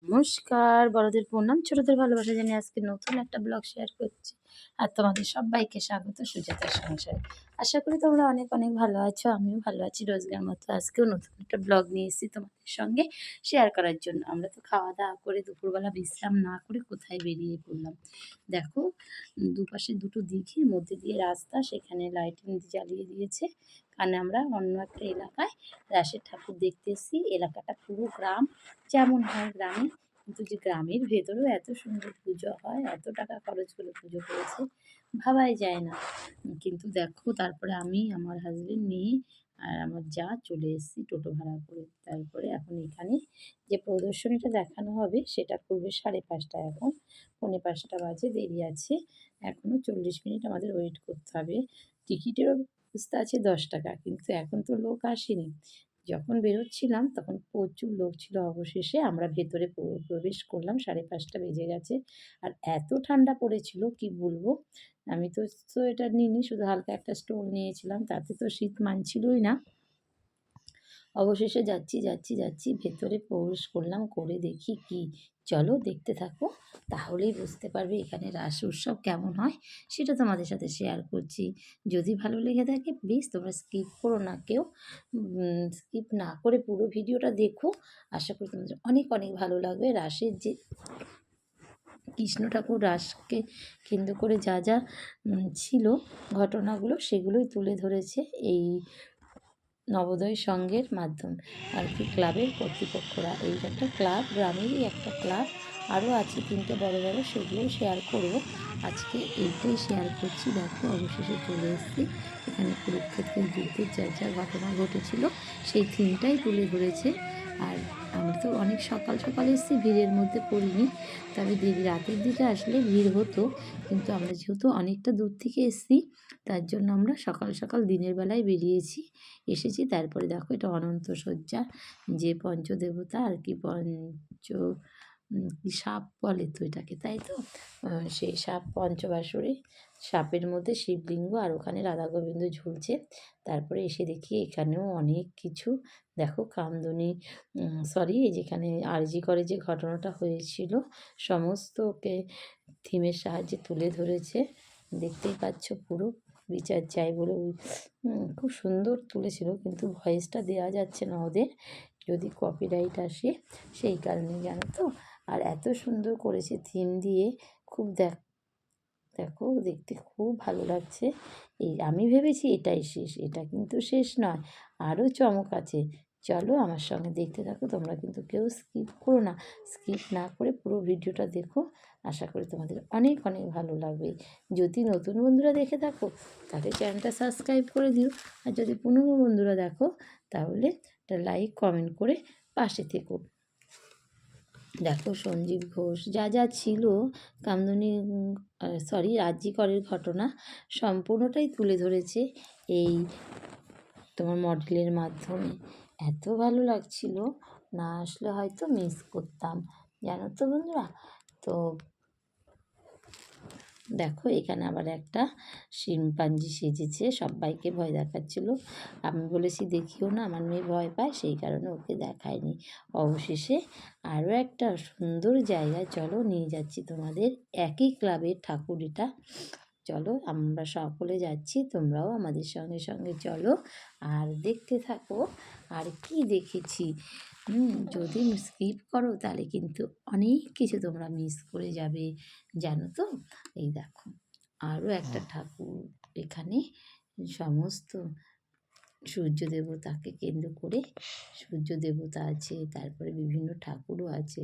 নমস্কার, বড়দের প্রণাম, ছোটদের ভালোবাসা জানিয়ে আজকে নতুন একটা ব্লগ শেয়ার করছি। আর তোমাদের সবাইকে স্বাগত সুজাতার সংসারে। আশা করি তোমরা অনেক অনেক ভালো আছো, আমিও ভালো আছি রোজকার মতো। আজকেও নতুন একটা ব্লগ নিয়ে এসেছি তোমাদের সঙ্গে শেয়ার করার জন্য। আমরা তো খাওয়া দাওয়া করে দুপুরবেলা বিশ্রাম না করে কোথায় বেরিয়ে পড়লাম। দেখো, দুপাশে দুটো দিঘির মধ্যে দিয়ে রাস্তা, সেখানে লাইটিং জ্বালিয়ে দিয়েছে। কারণ আমরা অন্য একটা এলাকায় রাসের ঠাকুর দেখতে এসেছি। এলাকাটা পুরো গ্রাম, যেমন হয় গ্রামে, কিন্তু যে গ্রামের ভেতরেও এত সুন্দর পুজো হয়, এত টাকা খরচ করে পুজো করেছে, ভাবাই যায় না। কিন্তু দেখো, তারপরে আমি, আমার হাজবেন্ড, মেয়ে আর আমার যা চলে এসেছি টোটো ভাড়া করে। তারপরে এখন এখানে যে প্রদর্শনীটা দেখানো হবে সেটা করবে 5:30। এখন 4:45 বাজে, দেরি আছে। এখনও 40 মিনিট আমাদের ওয়েট করতে হবে। টিকিটেরও ব্যবস্থা আছে 10 টাকা, কিন্তু এখন তো লোক আসেনি। যখন বেরোচ্ছিলাম তখন প্রচুর লোক ছিল। অবশেষে আমরা ভেতরে প্রবেশ করলাম, 5:30 বেজে গেছে। আর এত ঠান্ডা পড়েছিল কি বলবো। আমি তো সোয়েটার নিইনি, শুধু হালকা একটা স্টোল নিয়েছিলাম, তাতে তো শীত মানছিলই না। অবশেষে যাচ্ছি ভেতরে প্রবেশ করলাম, করে দেখি কি, চলো দেখতে থাকো, তাহলেই বুঝতে পারবে এখানে রাস উৎসব কেমন হয়, সেটা তোমাদের সাথে শেয়ার করছি। যদি ভালো লেগে থাকে প্লিজ তোমরা স্কিপ করো না কেউ, স্কিপ না করে পুরো ভিডিওটা দেখো। আশা করি তোমাদের অনেক অনেক ভালো লাগবে। রাসের যে কৃষ্ণ ঠাকুর রাসকে কেন্দ্র করে যা যা ছিল ঘটনাগুলো, সেগুলোই তুলে ধরেছে এই নবোদয় সংঘের মাধ্যম আর কি, ক্লাবের কর্তৃপক্ষরা। এই একটা ক্লাব, গ্রামেরই একটা ক্লাব, আরও আছে 3টে বড় বড়, সেগুলোও শেয়ার করব। আজকে এইটাই শেয়ার করছি। দেখো, অবশেষে চলে এসেছি। এখানে কুরুক্ষেত্রের যুদ্ধের যা যা ঘটনা ঘটেছিল সেই থিমটাই তুলে ধরেছে। আর আমরা তো অনেক সকাল সকাল এসেছি, ভিড়ের মধ্যে পড়িনি। তবে দেরি রাতের দিকে আসলে ভিড় হতো, কিন্তু আমরা যেহেতু অনেকটা দূর থেকে এসেছি, তার জন্য আমরা সকাল সকাল দিনের বেলায় এসেছি। তারপরে দেখো, এটা অনন্ত শয্যা, যে পঞ্চদেবতা আর কি, কি সাপ বলে তো এটাকে, তাই তো? সেই সাপ পঞ্চবাসুরী, সাপের মধ্যে শিবলিঙ্গ, আর ওখানে রাধা গোবিন্দ ঝুলছে। তারপরে এসে দেখি এখানেও অনেক কিছু। দেখো, কামদুনি, সরি, যেখানে আরজি করে যে ঘটনাটা হয়েছিল সমস্তকে থিমের সাহায্যে তুলে ধরেছে। দেখতেই পাচ্ছ, পুরো বিচার চাই বলে খুব সুন্দর তুলেছিল, কিন্তু ভয়েসটা দেওয়া যাচ্ছে না ওদের, যদি কপিরাইট আসে সেই কারণে, জানো তো। আর এত সুন্দর করেছে থিম দিয়ে, খুব দেখো, দেখতে খুব ভালো লাগছে। আমি ভেবেছি এটাই শেষ, এটা কিন্তু শেষ নয়, আরও চমক আছে। চলো আমার সঙ্গে দেখতে থাকো, তোমরা কিন্তু কেউ স্কিপ করো না। স্কিপ না করে পুরো ভিডিওটা দেখো, আশা করি তোমাদের অনেক অনেক ভালো লাগবে। যদি নতুন বন্ধুরা দেখে থাকো তাহলে চ্যানেলটা সাবস্ক্রাইব করে দিও, আর যদি পুরনো বন্ধুরা দেখো তাহলে একটা লাইক কমেন্ট করে পাশে থেকো। দেখো, সঞ্জীব ঘোষ যা যা ছিল, কামদুনি, সরি, আরজি করের ঘটনা সম্পূর্ণটাই তুলে ধরেছে এই তোমার মডেলের মাধ্যমে। এত ভালো লাগছিল, না আসলে হয়তো মিস করতাম, জানো তো বন্ধুরা। তো দেখো, এখানে আবার একটা শিম্পাঞ্জি সেজেছে, সবাইকে ভয় দেখাচ্ছিল। আমি বলেছি দেখিও না, আমার মেয়ে ভয় পায়, সেই কারণে ওকে দেখায়নি। অবশেষে আরও একটা সুন্দর জায়গায় চলো নিয়ে যাচ্ছি তোমাদের, একই ক্লাবের ঠাকুর এটা। চলো, আমরা সকলে যাচ্ছি, তোমরাও আমাদের সঙ্গে সঙ্গে চলো আর দেখতে থাকো। আর কি দেখেছি, যদি স্কিপ করো তাহলে কিন্তু অনেক কিছু তোমরা মিস করে যাবে, জানো তো। এই দেখো, আরও একটা ঠাকুর, এখানে সমস্ত সূর্য দেবতাকে কেন্দ্র করে সূর্য দেবতা আছে, তারপরে বিভিন্ন ঠাকুরও আছে,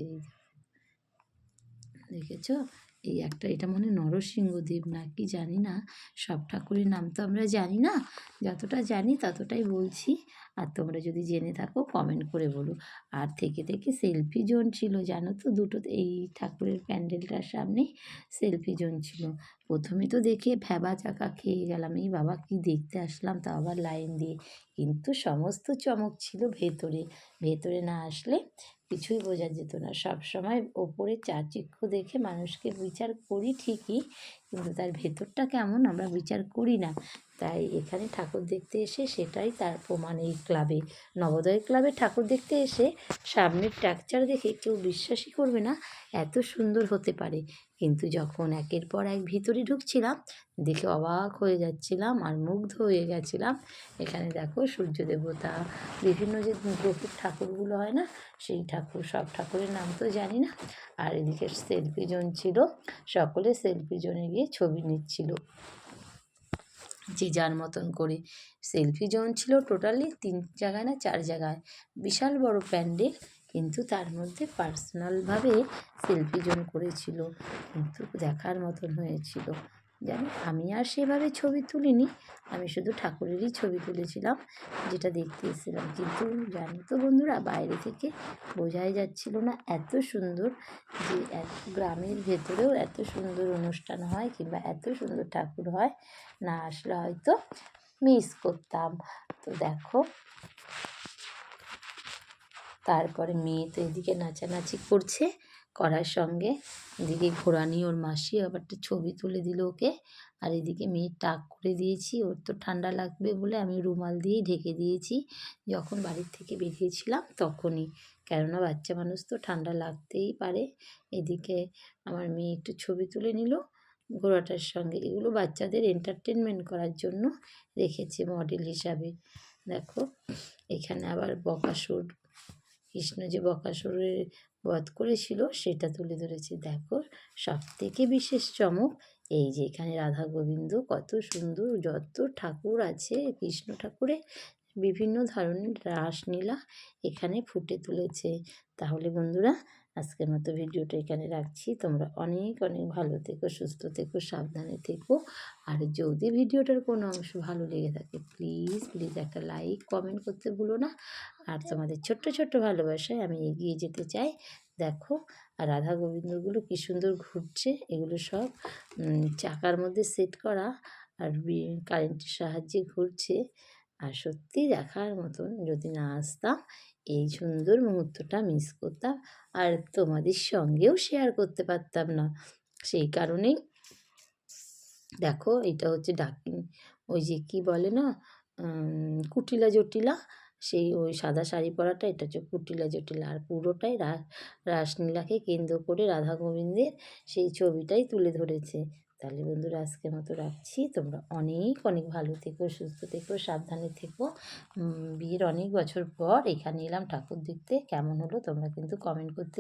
দেখেছো। এই একটা, এটা মনে নরসিংহদেব না কি জানি না, সব ঠাকুরের নাম তো আমরা জানি না, যতটা জানি ততটাই বলছি। আর তোমরা যদি জেনে থাকো কমেন্ট করে বলো। আর থেকে থেকে সেলফি জোন ছিল, জানো তো, দুটো এই ঠাকুরের প্যান্ডেলটার সামনে সেলফি জোন ছিল। প্রথমে তো দেখে ভ্যাবা চাকা খেয়ে গেলাম, এই বাবা কি দেখতে আসলাম, তা আবার লাইন দিয়ে। কিন্তু সমস্ত চমক ছিল ভেতরে, ভেতরে না আসলে কিছুই বোঝা যেত না। সব সময় ওপরে চাকচিক্য দেখে মানুষকে বিচার করি ঠিকই, কিন্তু তার ভেতরটা কেমন আমরা বিচার করি না। তাই এখানে ঠাকুর দেখতে এসে সেটাই তার প্রমাণ। এই ক্লাবে, নবোদয় ক্লাবে ঠাকুর দেখতে এসে সামনের স্ট্রাকচার দেখে কেউ বিশ্বাসই করবে না এত সুন্দর হতে পারে। কিন্তু যখন একের পর এক ভিতরে ঢুকছিলাম, দেখে অবাক হয়ে যাচ্ছিলাম আর মুগ্ধ হয়ে গেছিলাম। এখানে দেখো সূর্য দেবতা, বিভিন্ন যে গ্রহের ঠাকুরগুলো হয় না, সেই ঠাকুর, সব ঠাকুরের নাম তো জানি না। আর এদিকে সেলফি জোন ছিল, সকলে সেলফি জোনে গিয়ে ছবি নিচ্ছিল যে যার মতন করে। সেলফি জোন ছিল টোটালি 3 জায়গায় না 4 জায়গায়, বিশাল বড় প্যান্ডেল, কিন্তু তার মধ্যে পার্সোনালভাবে সেলফি জোন করেছিল, কিন্তু দেখার মতন হয়েছিল। জানি আমি আর সেভাবে ছবি তুলিনি, আমি শুধু ঠাকুরেরই ছবি তুলেছিলাম, যেটা দেখতে এসেছিলাম। কিন্তু জানো তো বন্ধুরা, বাইরে থেকে বোঝাই যাচ্ছিল না এত সুন্দর, যে এত গ্রামের ভেতরেও এত সুন্দর অনুষ্ঠান হয় কিংবা এত সুন্দর ঠাকুর হয়, না আসলে হয়তো মিস করতাম। তো দেখো, তারপরে মেয়ে তো এদিকে নাচানাচি করছে, করার সঙ্গে এদিকে ঘোরানি ওর মাসি আবার একটা ছবি তুলে দিল ওকে। আর এদিকে মেয়ের টাক করে দিয়েছি, ওর তো ঠান্ডা লাগবে বলে আমি রুমাল দিয়েই ঢেকে দিয়েছি যখন বাড়ির থেকে বেরিয়েছিলাম তখনই, কেননা বাচ্চা মানুষ তো ঠান্ডা লাগতেই পারে। এদিকে আমার মেয়ে একটু ছবি তুলে নিল ঘোড়াটার সঙ্গে। এগুলো বাচ্চাদের এন্টারটেনমেন্ট করার জন্য রেখেছে মডেল হিসাবে। দেখো, এখানে আবার বকাসুর, কৃষ্ণ যে বকাসুরের বধ করেছিল সেটা তুলে ধরেছে। দেখো, সবথেকে বিশেষ চমক এই যে এখানে রাধা গোবিন্দ, কত সুন্দর, যত ঠাকুর আছে কৃষ্ণ ঠাকুরের বিভিন্ন ধরনের রাসলীলা এখানে ফুটে তুলেছে। তাহলে বন্ধুরা, আজকের মতো ভিডিওটা এখানে রাখছি। তোমরা অনেক অনেক ভালো থেকো, সুস্থ থেকো, সাবধানে থেকো। আর যদি ভিডিওটার কোনো অংশ ভালো লেগে থাকে, প্লিজ প্লিজ একটা লাইক কমেন্ট করতে ভুলো না। আর তোমাদের ছোট্ট ছোট্ট ভালোবাসায় আমি এগিয়ে যেতে চাই। দেখো, আর রাধা গোবিন্দগুলো কী সুন্দর ঘুরছে, এগুলো সব চাকার মধ্যে সেট করা, আর কারেন্টের সাহায্যে ঘুরছে। আর সত্যি দেখার মতন, যদি না আসতাম এই সুন্দর মুহূর্তটা মিস করতাম, আর তোমাদের সঙ্গেও শেয়ার করতে পারতাম না। সেই কারণেই দেখো, এটা হচ্ছে ডাকিনী, ওই যে কি বলে না, কুটিলা জটিলা, সেই ওই সাদা শাড়ি পরাটা, এটা হচ্ছে কুটিলা জটিলা। আর পুরোটাই রাসলীলাকে কেন্দ্র করে রাধা গোবিন্দের সেই ছবিটাই তুলে ধরেছে। তাহলে বন্ধুরা, আজকের মতো রাখছি। তোমরা অনেক অনেক ভালো থেকো, সুস্থ থেকো, সাবধানে থেকো। বিয়ের অনেক বছর পর এখানে এলাম ঠাকুর দেখতে, কেমন হলো তোমরা কিন্তু কমেন্ট করতে